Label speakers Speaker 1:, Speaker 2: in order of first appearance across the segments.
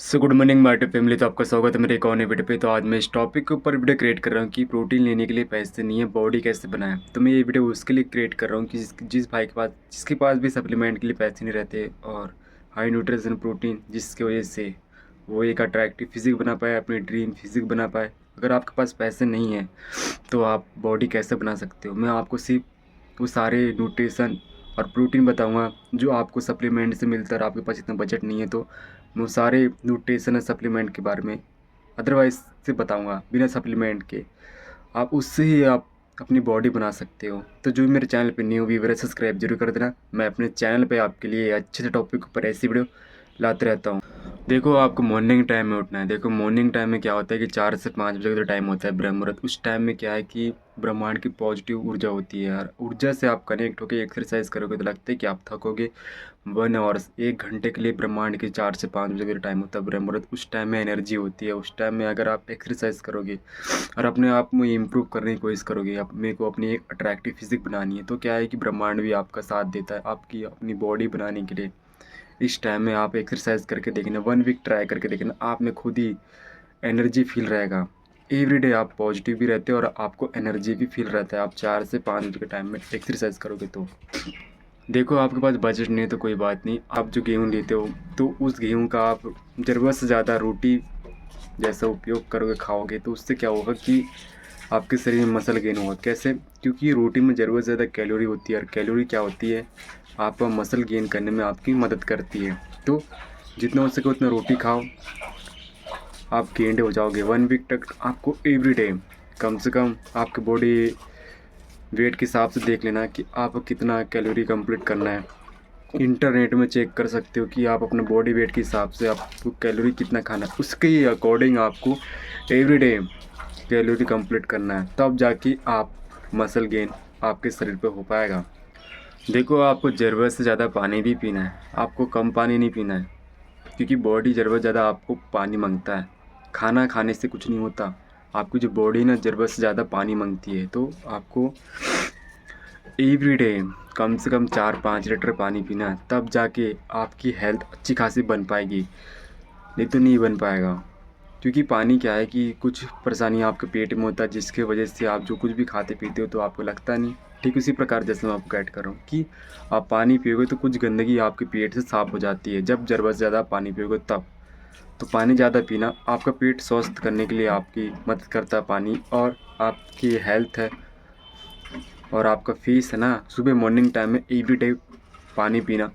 Speaker 1: Good morning my dear family. तो आपका स्वागत है मेरे एक और नए वीडियो पे। तो आज मैं इस टॉपिक के ऊपर वीडियो क्रिएट कर रहा हूँ कि प्रोटीन लेने के लिए पैसे नहीं है, बॉडी कैसे बनाएं। तो मैं ये वीडियो उसके लिए क्रिएट कर रहा हूँ कि जिस भाई के पास जिसके पास भी सप्लीमेंट के लिए पैसे नहीं रहते और हाई न्यूट्रिशन प्रोटीन जिसकी वजह से वो एक अट्रैक्टिव फिजिक बना पाए, अपनी ड्रीम फिजिक बना पाए। अगर आपके पास पैसे नहीं है तो आप बॉडी कैसे बना सकते हो। मैं आपको सिर्फ वो सारे न्यूट्रिशन और प्रोटीन बताऊंगा जो आपको सप्लीमेंट से मिलता है। और आपके पास इतना बजट नहीं है तो मैं वो सारे न्यूट्रिशन सप्लीमेंट के बारे में अदरवाइज से बताऊंगा, बिना सप्लीमेंट के आप उससे ही आप अपनी बॉडी बना सकते हो। तो जो भी मेरे चैनल पे न्यू व्यूवर है सब्सक्राइब जरूर कर देना। मैं अपने चैनल पे आपके लिए अच्छे से टॉपिक पर ऐसी वीडियो लाते रहता हूँ। देखो, आपको मॉर्निंग टाइम में उठना है। देखो, मॉर्निंग टाइम में क्या होता है कि 4 से 5 बजे का जो टाइम होता है ब्रह्म मुहूर्त, उस टाइम में क्या है कि ब्रह्मांड की पॉजिटिव ऊर्जा होती है यार। ऊर्जा से आप कनेक्ट होकर एक्सरसाइज करोगे तो लगता है कि आप थकोगे। 1 आवर्स 1 घंटे के लिए ब्रह्मांड के 4 से 5 बजे का टाइम होता है ब्रह्म मुहूर्त। उस टाइम में एनर्जी होती है। उस टाइम में अगर आप एक्सरसाइज करोगे और अपने आप में इम्प्रूव करने की कोशिश करोगे, अब मेरे को अपनी एक अट्रैक्टिव फिजिक बनानी है, तो क्या है कि ब्रह्मांड भी आपका साथ देता है आपकी अपनी बॉडी बनाने के लिए। इस टाइम में आप एक्सरसाइज करके देखना, 1 वीक ट्राई करके देखना, आप में खुद ही एनर्जी फील रहेगा। एवरीडे आप पॉजिटिव भी रहते हो और आपको एनर्जी भी फील रहता है। आप 4 से 5 बजे के टाइम में एक्सरसाइज करोगे तो देखो, आपके पास बजट नहीं है तो कोई बात नहीं। आप जो गेहूँ लेते हो तो उस गेहूँ का आप ज़रूरत से ज़्यादा रोटी जैसा उपयोग करोगे, खाओगे, तो उससे क्या होगा कि आपके शरीर में मसल गेन होगा। कैसे? क्योंकि रोटी में ज़रूरत से ज़्यादा कैलोरी होती है और कैलोरी क्या होती है, आपका मसल गेन करने में आपकी मदद करती है। तो जितना हो सके उतना रोटी खाओ, आप गेंड हो जाओगे। 1 वीक तक आपको एवरीडे कम से कम आपकी बॉडी वेट के हिसाब से देख लेना कि आपको कितना कैलोरी कंप्लीट करना है। इंटरनेट में चेक कर सकते हो कि आप अपने बॉडी वेट के हिसाब से आपको कैलोरी कितना खाना है, उसके ही अकॉर्डिंग आपको एवरीडे कैलोरी कंप्लीट करना है, तब जाके आप मसल गेन आपके शरीर पे हो पाएगा। देखो, आपको ज़रूरत से ज़्यादा पानी भी पीना है, आपको कम पानी नहीं पीना है, क्योंकि बॉडी ज़रूरत ज़्यादा आपको पानी मांगता है। खाना खाने से कुछ नहीं होता, आपकी जो बॉडी ना ज़रूरत से ज़्यादा पानी मांगती है। तो आपको एवरीडे कम से कम 4-5 लीटर पानी पीना है, तब जाके आपकी हेल्थ अच्छी खासी बन पाएगी, नहीं तो नहीं बन पाएगा। क्योंकि पानी क्या है कि कुछ परेशानी आपके पेट में होता है जिसकी वजह से आप जो कुछ भी खाते पीते हो तो आपको लगता नहीं। ठीक उसी प्रकार जैसे मैं आपको गाइड कर रहा हूँ कि आप पानी पियोगे तो कुछ गंदगी आपके पेट से साफ़ हो जाती है, जब ज़रूरत से ज़्यादा पानी पियोगे तब। तो पानी ज़्यादा पीना आपका पेट स्वस्थ करने के लिए आपकी मदद करता है पानी। और आपकी हेल्थ है और आपका फेस है ना, सुबह मॉर्निंग टाइम में एवरीडे पानी पीना,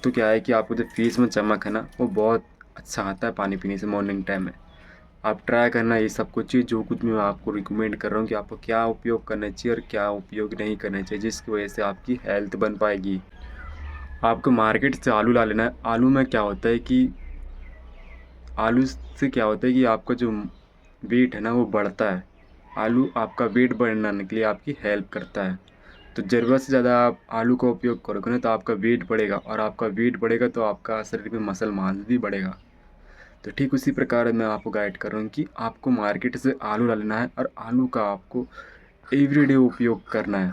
Speaker 1: तो क्या है कि आपको जो फेस में चमक है ना वो बहुत अच्छा आता है पानी पीने से मॉर्निंग टाइम में। आप ट्राई करना ये सब कुछ चीज़, जो कुछ मैं आपको रिकमेंड कर रहा हूँ कि आपको क्या उपयोग करना चाहिए और क्या उपयोग नहीं करना चाहिए, जिसकी वजह से आपकी हेल्थ बन पाएगी। आपको मार्केट से आलू ला लेना है। आलू में क्या होता है कि आलू से क्या होता है कि आपका जो वेट है ना वो बढ़ता है। आलू आपका वेट बढ़ाने के लिए आपकी हेल्प करता है। तो ज़रूरत से ज़्यादा आप आलू का उपयोग करोगे ना तो आपका वेट बढ़ेगा, और आपका वेट बढ़ेगा तो आपका शरीर में मसल मास भी बढ़ेगा। तो ठीक उसी प्रकार मैं आपको गाइड कर रहा हूँ कि आपको मार्केट से आलू ला लेना है और आलू का आपको एवरीडे उपयोग करना है।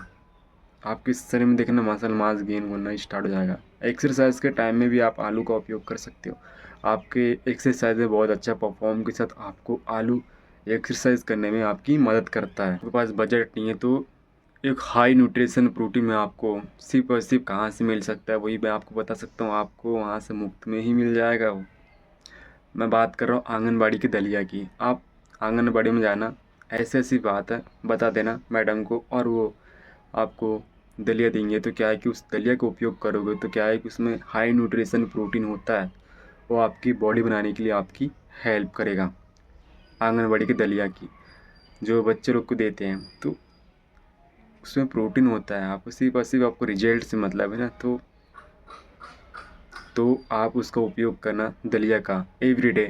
Speaker 1: आपके शरीर में देखना मसल मास गेन होना स्टार्ट हो जाएगा। एक्सरसाइज के टाइम में भी आप आलू का उपयोग कर सकते हो। आपके एक्सरसाइज में बहुत अच्छा परफॉर्म के साथ आपको आलू एक्सरसाइज करने में आपकी मदद करता है। आपके पास बजट नहीं है तो एक हाई न्यूट्रिशन प्रोटीन में आपको सिर्फ और सिर्फ कहाँ से मिल सकता है वही मैं आपको बता सकता हूँ। आपको वहाँ से मुफ्त में ही मिल जाएगा वो। मैं बात कर रहा हूँ आंगनबाड़ी के दलिया की। आप आंगनबाड़ी में जाना, ऐसी ऐसी बात है बता देना मैडम को, और वो आपको दलिया देंगे। तो क्या है कि उस दलिया का उपयोग करोगे तो क्या है कि उसमें हाई न्यूट्रिशन प्रोटीन होता है, वो आपकी बॉडी बनाने के लिए आपकी हेल्प करेगा। आंगनबाड़ी के दलिया की जो बच्चे लोग को देते हैं तो उसमें प्रोटीन होता है। आप सिर्फ और सिर्फ आपको रिजल्ट से मतलब है ना, तो आप उसका उपयोग करना दलिया का एवरीडे।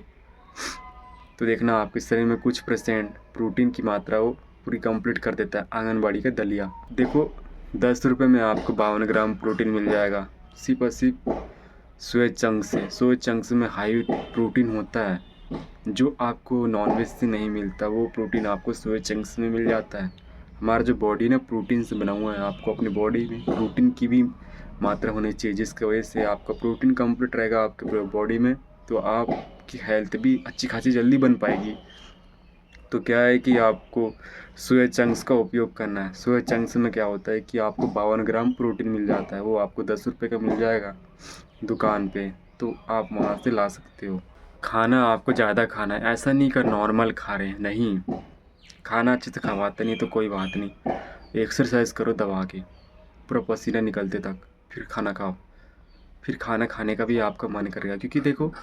Speaker 1: तो देखना आपके शरीर में कुछ परसेंट प्रोटीन की मात्रा वो पूरी कंप्लीट कर देता है आंगनबाड़ी का दलिया। देखो, 10 रुपये में आपको 52 ग्राम प्रोटीन मिल जाएगा, सिर्फ और सिर्फ सोया चंक्स से। सोया चंक्स में हाई प्रोटीन होता है जो आपको नॉनवेज से नहीं मिलता, वो प्रोटीन आपको सोया चंक्स में मिल जाता है। हमारा जो बॉडी ना प्रोटीन से बना हुआ है, आपको अपनी बॉडी में प्रोटीन की भी मात्रा होनी चाहिए, जिसकी वजह से आपका प्रोटीन कंप्लीट रहेगा आपके बॉडी में, तो आपकी हेल्थ भी अच्छी खासी जल्दी बन पाएगी। तो क्या है कि आपको सोया चंक्स का उपयोग करना है। सोया चंक्स में क्या होता है कि आपको 52 ग्राम प्रोटीन मिल जाता है, वो आपको 10 रुपये का मिल जाएगा दुकान पे, तो आप वहाँ से ला सकते हो। खाना आपको ज़्यादा खाना है, ऐसा नहीं कर नॉर्मल खा रहे हैं, नहीं। खाना अच्छे से खवाते नहीं तो कोई बात नहीं, एक्सरसाइज करो दबा के पूरा पसीना निकलते तक, फिर खाना खाओ। फिर खाना खाने का भी आपका मन करेगा, क्योंकि देखो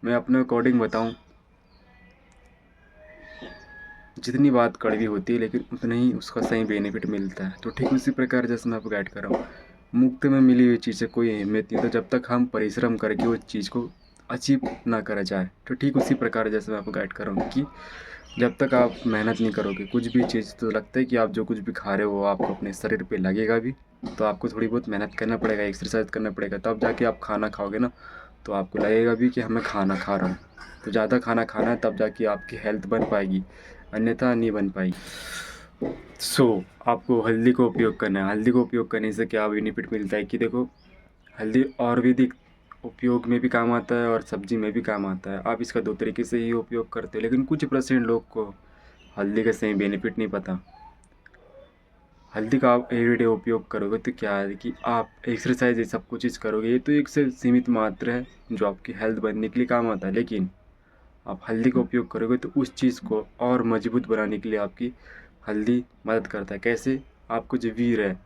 Speaker 1: मैं अपने अकॉर्डिंग बताऊं, जितनी बात कड़वी होती है लेकिन उतना ही उसका सही बेनिफिट मिलता है। तो ठीक उसी प्रकार जैसे मैं आपको गाइड कर रहा हूँ, मुफ्त में मिली हुई चीज़ से कोई अहमियत नहीं, तो जब तक हम परिश्रम करके उस चीज़ को अचीव ना करा जाए। तो ठीक उसी प्रकार जैसे मैं आपको गाइड कर रहा हूँ कि जब तक आप मेहनत नहीं करोगे कुछ भी चीज़, तो लगता है कि आप जो कुछ भी खा रहे हो आपको अपने शरीर पे लगेगा भी। तो आपको थोड़ी बहुत मेहनत करना पड़ेगा, एक्सरसाइज करना पड़ेगा, तब जाके आप खाना खाओगे ना, तो आपको लगेगा भी कि हमें खाना खा रहा हूँ। तो ज़्यादा खाना खाना है, तब जाके आपकी हेल्थ बन पाएगी, अन्यथा नहीं बन पाएगी। आपको हल्दी का उपयोग करना है। हल्दी का उपयोग करने से क्या बेनिफिट मिलता है कि देखो, हल्दी आयुर्वेदिक उपयोग में भी काम आता है और सब्जी में भी काम आता है। आप इसका 2 तरीके से ही उपयोग करते हो, लेकिन कुछ परसेंट लोग को हल्दी का सही बेनिफिट नहीं पता। हल्दी का आप एवरीडे उपयोग करोगे तो क्या है कि आप एक्सरसाइज ये सब कुछ चीज़ करोगे, ये तो एक से सीमित मात्रा है जो आपकी हेल्थ बनने के लिए काम आता है। लेकिन आप हल्दी का उपयोग करोगे तो उस चीज़ को और मजबूत बनाने के लिए आपकी हल्दी मदद करता है। कैसे? आपको जो वीर है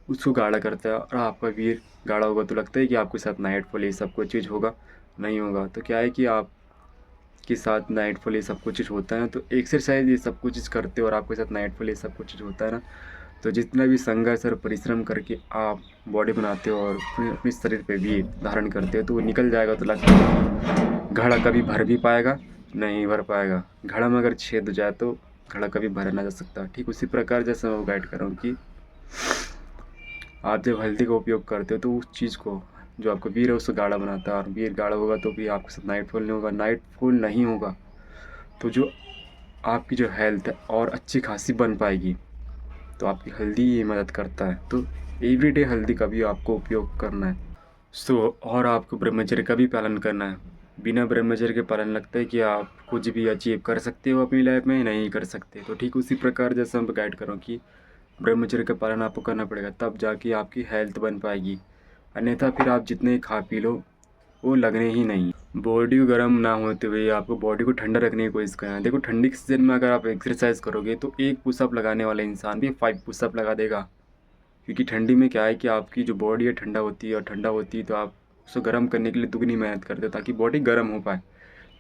Speaker 1: उसको गाढ़ा करता है, और आपका वीर गाढ़ा होगा तो लगता है कि आपके साथ नाइटफॉल ये सब कुछ चीज़ होगा, नहीं होगा। तो क्या है कि आपके साथ नाइटफॉल ये सब कुछ चीज़ होता है, तो एक्सरसाइज ये सब कुछ चीज़ करते हो और आपके साथ नाइटफॉल ये सब कुछ चीज़ होता है ना, तो जितना भी संघर्ष और परिश्रम करके आप बॉडी बनाते हो और अपने शरीर पे भी धारण करते हो, तो वो निकल जाएगा तो लगता है कि घड़ा कभी भर भी पाएगा, नहीं भर पाएगा। घड़ा में अगर छेद हो जाए तो घड़ा कभी भरा ना जा सकता। ठीक उसी प्रकार जैसे मैं गाइड कर रहा हूँ कि आप जब हल्दी का उपयोग करते हो तो उस चीज़ को जो आपका वीर है उसको गाढ़ा बनाता है, और वीर गाढ़ा होगा तो भी आपके साथ नाइटफॉल नहीं होगा। नाइटफॉल नहीं होगा तो जो आपकी जो हेल्थ है और अच्छी खासी बन पाएगी। तो आपकी हल्दी ये मदद करता है। तो एवरीडे हल्दी का भी आपको उपयोग करना है। और आपको ब्रह्मचर्य का भी पालन करना है। बिना ब्रह्मचर्य के पालन लगता है कि आप कुछ भी अचीव कर सकते हो अपनी लाइफ में, नहीं कर सकते। तो ठीक उसी प्रकार जैसे मैं गाइड कर रहा हूँ कि ब्रह्मचर्य का पालन आपको करना पड़ेगा, तब जाके आपकी हेल्थ बन पाएगी। अन्यथा फिर आप जितने खा पी लो वो लगने ही नहीं। बॉडी को गर्म ना होते हुए आपको बॉडी को ठंडा रखने की कोशिश करना है। देखो ठंडी के सीजन में अगर आप एक्सरसाइज करोगे तो एक पुशअप लगाने वाला इंसान भी 5 पुशअप लगा देगा, क्योंकि ठंडी में क्या है कि आपकी जो बॉडी है ठंडा होती है, और ठंडा होती है तो आप उसको गर्म करने के लिए दुगनी मेहनत करते हो ताकि बॉडी गर्म हो पाए।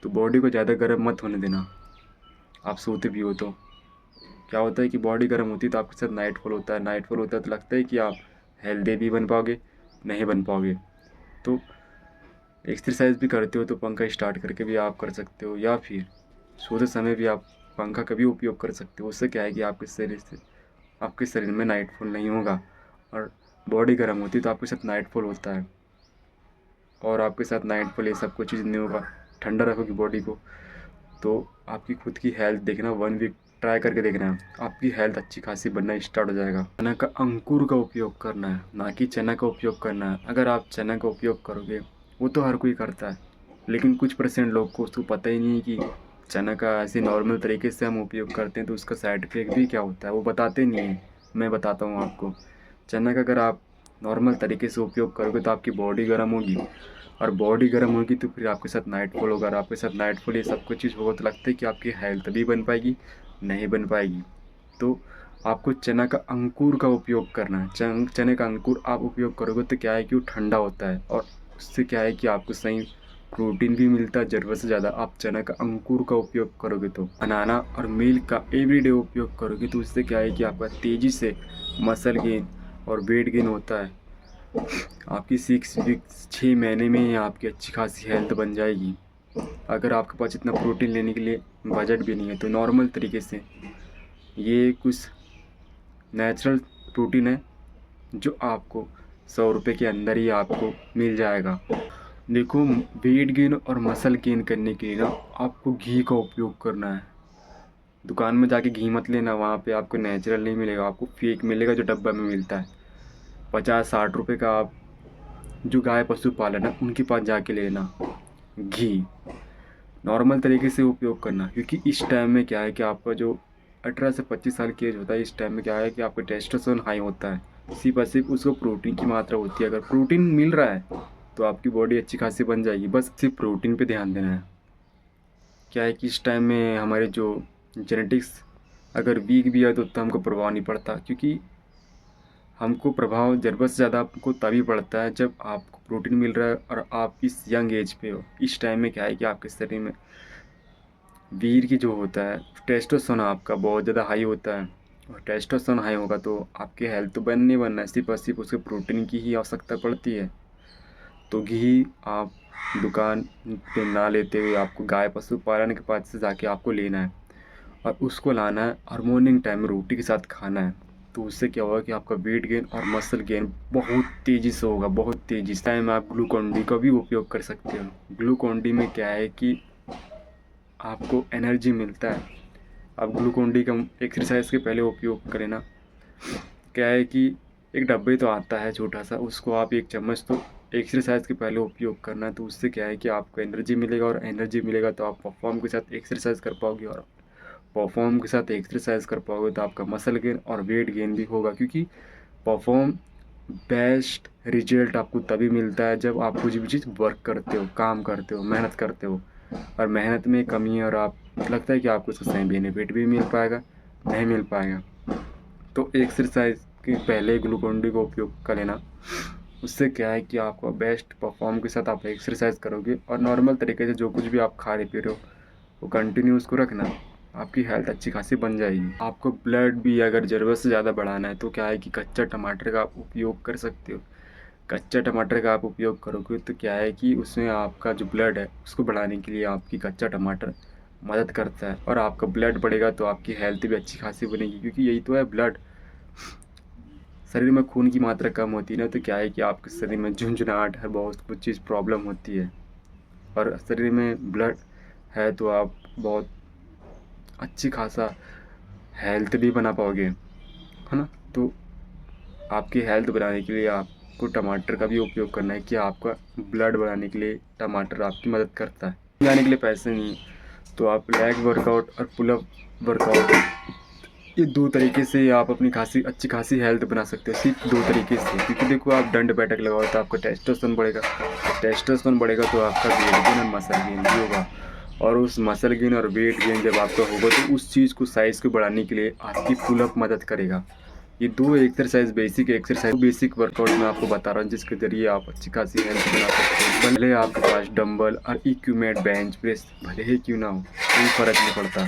Speaker 1: तो बॉडी को ज़्यादा गर्म मत होने देना। आप सोते भी हो तो क्या होता है कि बॉडी गर्म होती है तो आपके साथ नाइटफॉल होता है। नाइटफॉल होता है तो लगता है कि आप हेल्दी भी बन पाओगे, नहीं बन पाओगे। तो एक्सरसाइज भी करते हो तो पंखा स्टार्ट करके भी आप कर सकते हो, या फिर सोते समय भी आप पंखा का भी उपयोग कर सकते हो। उससे क्या है कि आपके शरीर में नाइटफॉल नहीं होगा, और बॉडी गर्म होती है तो आपके साथ नाइटफॉल होता है, और आपके साथ नाइटफॉल ये सब कुछ चीज़ नहीं होगा। ठंडा रखोगे बॉडी को तो आपकी खुद की हेल्थ देखना, 1 वीक ट्राई करके देखना है, आपकी हेल्थ अच्छी खासी बनना स्टार्ट हो जाएगा। चना का अंकुर का उपयोग करना है, ना कि चना का उपयोग करना है। अगर आप चना का उपयोग करोगे, वो तो हर कोई करता है, लेकिन कुछ परसेंट लोग को उसको पता ही नहीं है कि चना का ऐसे नॉर्मल तरीके से हम उपयोग करते हैं तो उसका साइड इफ़ेक्ट भी क्या होता है, वो बताते नहीं हैं। मैं बताता हूँ आपको। चना का अगर आप नॉर्मल तरीके से उपयोग करोगे तो आपकी बॉडी गर्म होगी, और बॉडी गर्म होगी तो फिर आपके साथ नाइटफॉल होगा, और आपके साथ नाइटफॉल ये सब कुछ चीज़ होगा तो लगता है कि आपकी हेल्थ भी बन पाएगी, नहीं बन पाएगी। तो आपको चना का अंकुर का उपयोग करना है। चने का अंकुर आप उपयोग करोगे तो क्या है कि वो ठंडा होता है, और उससे क्या है कि आपको सही प्रोटीन भी मिलता है ज़रूरत से ज़्यादा। आप चना का अंकुर का उपयोग करोगे तो, बनाना और मिल्क का एवरीडे उपयोग करोगे तो उससे क्या है कि आपका तेज़ी से मसल गेन और वेट गेन होता है। आपकी 6 वीक्स 6 महीने में ही आपकी अच्छी खासी हेल्थ बन जाएगी। अगर आपके पास इतना प्रोटीन लेने के लिए बजट भी नहीं है तो नॉर्मल तरीके से ये कुछ नेचुरल प्रोटीन है जो आपको 100 रुपये के अंदर ही आपको मिल जाएगा। देखो, वेट गेन और मसल गेन करने के लिए ना आपको घी का उपयोग करना है। दुकान में जाके घी मत लेना, वहाँ पे आपको नेचुरल नहीं मिलेगा, आपको फेक मिलेगा जो डब्बा में मिलता है। 50-60 रुपये का आप जो गाय पशु पालन है उनके पास जाके लेना। घी नॉर्मल तरीके से उपयोग करना, क्योंकि इस टाइम में क्या है कि आपका जो 18 से 25 साल की एज होता है, इस टाइम में क्या है कि आपका टेस्टोस्टेरोन हाई होता है। सिर्फ और सिर्फ उसको प्रोटीन की मात्रा होती है। अगर प्रोटीन मिल रहा है तो आपकी बॉडी अच्छी खासी बन जाएगी। बस सिर्फ प्रोटीन पे ध्यान देना है। क्या है कि इस टाइम में हमारे जो जेनेटिक्स अगर वीक भी है तो उतना हमको प्रभाव नहीं पड़ता, क्योंकि हमको प्रभाव ज़रूरत से ज़्यादा आपको तभी पड़ता है जब आपको प्रोटीन मिल रहा है और आप इस यंग एज पे हो। इस टाइम में क्या है कि आपके शरीर में वीर की जो होता है टेस्टोस्टेरोन आपका बहुत ज़्यादा हाई होता है, और टेस्टोस्टेरोन हाई होगा तो आपकी हेल्थ तो नहीं बनना है, सिर्फ और सिर्फ उसके प्रोटीन की ही आवश्यकता पड़ती है। तो घी आप दुकान पे ना लेते हुए आपको गाय पशु पालन के पास से जाके आपको लेना है और उसको लाना है और मॉर्निंग टाइम में रोटी के साथ खाना है। तो उससे क्या होगा कि आपका वेट गेन और मसल गेन बहुत तेज़ी से होगा, बहुत तेज़ी से। टाइम आप ग्लूकोन डी का भी उपयोग कर सकते हो। ग्लूकोन डी में क्या है कि आपको एनर्जी मिलता है। आप ग्लूकोन डी का एक्सरसाइज के पहले उपयोग करें ना। क्या है कि एक डब्बे तो आता है छोटा सा, उसको आप 1 चम्मच तो एक्सरसाइज के पहले उपयोग करना। तो उससे क्या है कि आपको एनर्जी मिलेगा, और एनर्जी मिलेगा तो आप परफॉर्म के साथ एक्सरसाइज कर पाओगे, और परफॉर्म के साथ एक्सरसाइज कर पाओगे तो आपका मसल गेन और वेट गेन भी होगा। क्योंकि परफॉर्म बेस्ट रिजल्ट आपको तभी मिलता है जब आप कुछ भी चीज़ वर्क करते हो, काम करते हो, मेहनत करते हो, और मेहनत में कमी है और आप लगता है कि आपको उसका सही बेनिफिट भी मिल पाएगा, नहीं मिल पाएगा। तो एक्सरसाइज के पहले ग्लूकोन डी का उपयोग कर लेना। उससे क्या है कि आपको बेस्ट परफॉर्म के साथ आप एक्सरसाइज करोगे, और नॉर्मल तरीके से जो कुछ भी आप खा रहे पी रहे हो वो कंटिन्यू उसको रखना। आपकी हेल्थ अच्छी खासी बन जाएगी। आपको ब्लड भी अगर ज़रूरत से ज़्यादा बढ़ाना है तो क्या है कि कच्चा टमाटर का आप उपयोग कर सकते हो। कच्चा टमाटर का आप उपयोग करोगे तो क्या है कि उसमें आपका जो ब्लड है उसको बढ़ाने के लिए आपकी कच्चा टमाटर मदद करता है, और आपका ब्लड बढ़ेगा तो आपकी हेल्थ भी अच्छी खासी बनेगी। क्योंकि यही तो है ब्लड, शरीर में खून की मात्रा कम होती है ना, तो क्या है कि आपके शरीर में झुंझुनाहट है, बहुत कुछ चीज़ प्रॉब्लम होती है। और शरीर में ब्लड है तो आप बहुत अच्छी खासा हेल्थ भी बना पाओगे, है ना। तो आपकी हेल्थ बनाने के लिए आपको टमाटर का भी उपयोग करना है, कि आपका ब्लड बढ़ाने के लिए टमाटर आपकी मदद करता है। जाने के लिए पैसे नहीं, तो आप लेग वर्कआउट और पुल अप वर्कआउट, ये 2 तरीके से आप अपनी खासी अच्छी खासी हेल्थ बना सकते हो। सिर्फ 2 तरीके से, क्योंकि देखो आप दंड बैठक लगाओ तो आपका टेस्टोस्टेरोन बढ़ेगा, टेस्टोस्टेरोन बढ़ेगा तो आपका वेट गेन और मसल गेन भी होगा, और उस मसल गेन और वेट गेन जब आपका होगा तो उस चीज़ को साइज़ को बढ़ाने के लिए आपकी पुल अप मदद करेगा। ये 2 एक्सरसाइज बेसिक वर्कआउट मैं आपको बता रहा हूँ, जिसके ज़रिए आप अच्छी खासी हेल्थ बना सकते हो। भले आपके पास डंबल और इक्विपमेंट बेंच प्रेस भले ही क्यों ना हो, कोई फ़र्क नहीं पड़ता।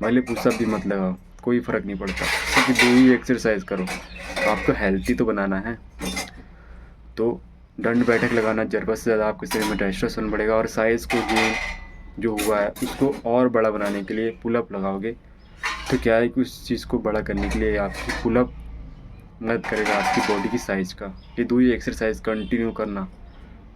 Speaker 1: भले पुशअप भी मत लगाओ, कोई फ़र्क नहीं पड़ता। सिर्फ 2 ही एक्सरसाइज करो, आपको हेल्थी तो बनाना है। तो दंड बैठक लगाना, ज़रूरत से ज़्यादा आपके शरीर में टेस्टोस्टेरोन बढ़ेगा, और साइज़ को गेन जो हुआ है उसको और बड़ा बनाने के लिए पुलअप लगाओगे। तो क्या है कि उस चीज़ को बड़ा करने के लिए आपकी पुलअप मदद करेगा आपकी बॉडी की साइज़ का। ये 2 ही एक्सरसाइज कंटिन्यू करना,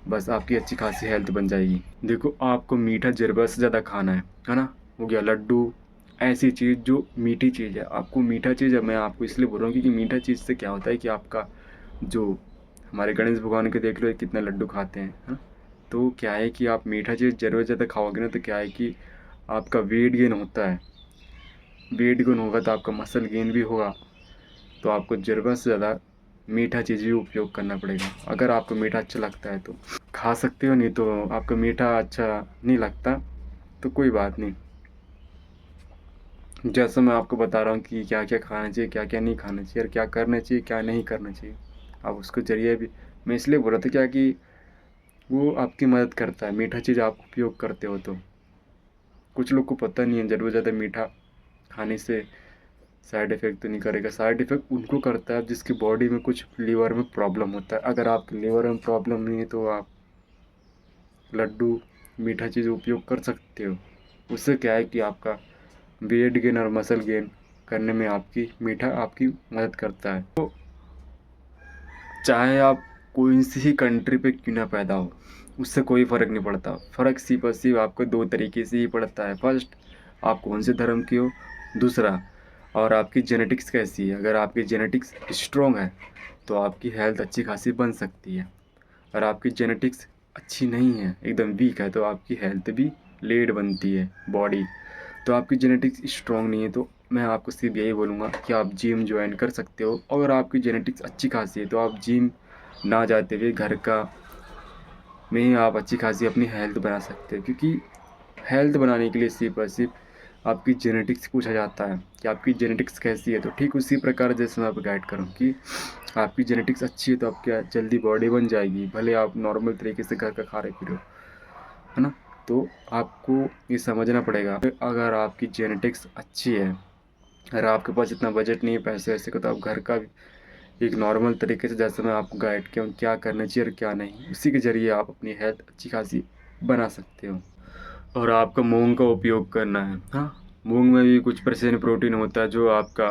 Speaker 1: बस आपकी अच्छी खासी हेल्थ बन जाएगी। देखो आपको मीठा ज़रूरत से ज़्यादा खाना है ना। हो गया लड्डू, ऐसी चीज़ जो मीठी चीज़ है। आपको मीठा चीज़ है, मैं आपको इसलिए बोल रहा हूँ क्योंकि मीठा चीज़ से क्या होता है कि आपका जो हमारे गणेश भगवान के देख लो ये कितना लड्डू खाते हैं, है ना। तो क्या है कि आप मीठा चीज़ ज़रूरत ज़्यादा खाओगे ना, तो क्या है कि आपका वेट गेन होता है। वेट गेन होगा तो आपका मसल गेन भी होगा। तो आपको ज़रूरत से ज़्यादा मीठा चीज़ भी उपयोग करना पड़ेगा। अगर आपको मीठा अच्छा लगता है तो खा सकते हो, नहीं तो आपको मीठा अच्छा नहीं लगता तो कोई बात नहीं। जैसा मैं आपको बता रहा हूँ कि क्या क्या खाना चाहिए, क्या क्या नहीं खाना चाहिए, और क्या करना चाहिए क्या नहीं करना चाहिए, आप उसके ज़रिए भी, मैं इसलिए बोल रहा था क्या कि वो आपकी मदद करता है। मीठा चीज़ आप उपयोग करते हो तो कुछ लोग को पता नहीं है ज़रूर ज़्यादा मीठा खाने से साइड इफ़ेक्ट तो नहीं करेगा। साइड इफ़ेक्ट उनको करता है जिसकी बॉडी में कुछ लीवर में प्रॉब्लम होता है। अगर आपके लीवर में प्रॉब्लम नहीं है तो आप लड्डू मीठा चीज़ उपयोग कर सकते हो। उससे क्या है कि आपका वेट गेन और मसल गेन करने में आपकी मीठा आपकी मदद करता है। तो चाहे आप कोई सी ही कंट्री पे क्यों ना पैदा हो, उससे कोई फ़र्क नहीं पड़ता। फ़र्क सिर्फ और सिर्फ आपको 2 तरीके से ही पड़ता है। फर्स्ट, आप कौन से धर्म के हो, दूसरा और आपकी जेनेटिक्स कैसी है। अगर आपकी जेनेटिक्स स्ट्रॉन्ग है तो आपकी हेल्थ अच्छी खासी बन सकती है, और आपकी जेनेटिक्स अच्छी नहीं है, एकदम वीक है, तो आपकी हेल्थ भी लेट बनती है बॉडी। तो आपकी जेनेटिक्स स्ट्रॉन्ग नहीं है, तो मैं आपको सिर्फ यही बोलूँगा कि आप जिम ज्वाइन कर सकते हो। अगर आपकी जेनेटिक्स अच्छी खासी है तो आप जिम ना जाते हुए घर का में ही आप अच्छी खासी अपनी हेल्थ बना सकते हो, क्योंकि हेल्थ बनाने के लिए सिर्फ और सिर्फ आपकी जेनेटिक्स पूछा जाता है कि आपकी जेनेटिक्स कैसी है। तो ठीक उसी प्रकार जैसे मैं आपको गाइड करूँ कि आपकी जेनेटिक्स अच्छी है तो आप क्या जल्दी बॉडी बन जाएगी, भले आप नॉर्मल तरीके से घर का खा रहे पी रहे हो, है ना। तो आपको ये समझना पड़ेगा, अगर आपकी जेनेटिक्स अच्छी है, अगर आपके पास इतना बजट नहीं है पैसे वैसे का, तो आप घर का एक नॉर्मल तरीके से, जैसे मैं आपको गाइड किया हूँ क्या करना चाहिए और क्या नहीं, उसी के ज़रिए आप अपनी हेल्थ अच्छी खासी बना सकते हो। और आपको मूंग का उपयोग करना है। हाँ, मूंग में भी कुछ परसेंट प्रोटीन होता है जो आपका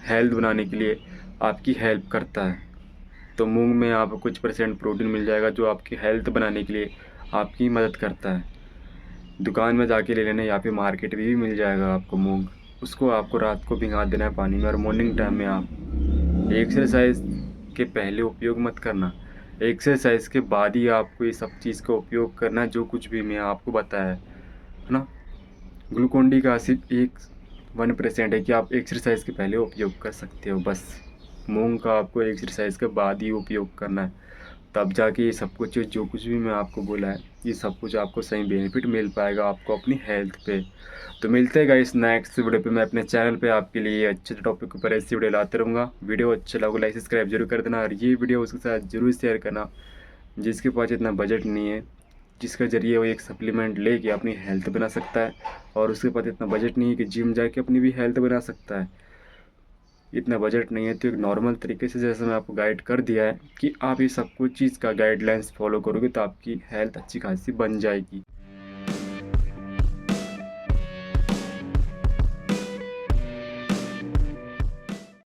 Speaker 1: हेल्थ बनाने के लिए आपकी हेल्प करता है। तो मूंग में आपको कुछ परसेंट प्रोटीन मिल जाएगा जो आपकी हेल्थ बनाने के लिए आपकी मदद करता है। दुकान में जाके ले लेना या फिर मार्केट में भी मिल जाएगा आपको मूंग। उसको आपको रात को भिगा देना है पानी में, और मॉर्निंग टाइम में आप एक्सरसाइज के पहले उपयोग मत करना, एक्सरसाइज के बाद ही आपको ये सब चीज़ का उपयोग करना है, जो कुछ भी मैं आपको बताया है ना। ग्लूकोन डी का सिर्फ एक 1% है कि आप एक्सरसाइज के पहले उपयोग कर सकते हो बस। मूंग का आपको एक्सरसाइज के बाद ही उपयोग करना है, तब जाके ये सब कुछ जो कुछ भी मैं आपको बोला है ये सब कुछ आपको सही बेनिफिट मिल पाएगा आपको अपनी हेल्थ पे। तो मिलते हैं गाइस नेक्स्ट वीडियो पे। मैं अपने चैनल पे आपके लिए अच्छे टॉपिक के ऊपर ऐसी वीडियो लाते रहूँगा। वीडियो अच्छा लगा लाइक सब्सक्राइब जरूर कर देना, और ये वीडियो उसके साथ जरूर शेयर करना जिसके पास इतना बजट नहीं है, जिसके ज़रिए वो एक सप्लीमेंट लेके अपनी हेल्थ बना सकता है, और उसके पास इतना बजट नहीं है कि जिम जाके अपनी भी हेल्थ बना सकता है। इतना बजट नहीं है तो एक नॉर्मल तरीके से, जैसे मैं आपको गाइड कर दिया है कि आप ये सब कुछ चीज़ का गाइडलाइंस फॉलो करोगे तो आपकी हेल्थ अच्छी खासी बन जाएगी।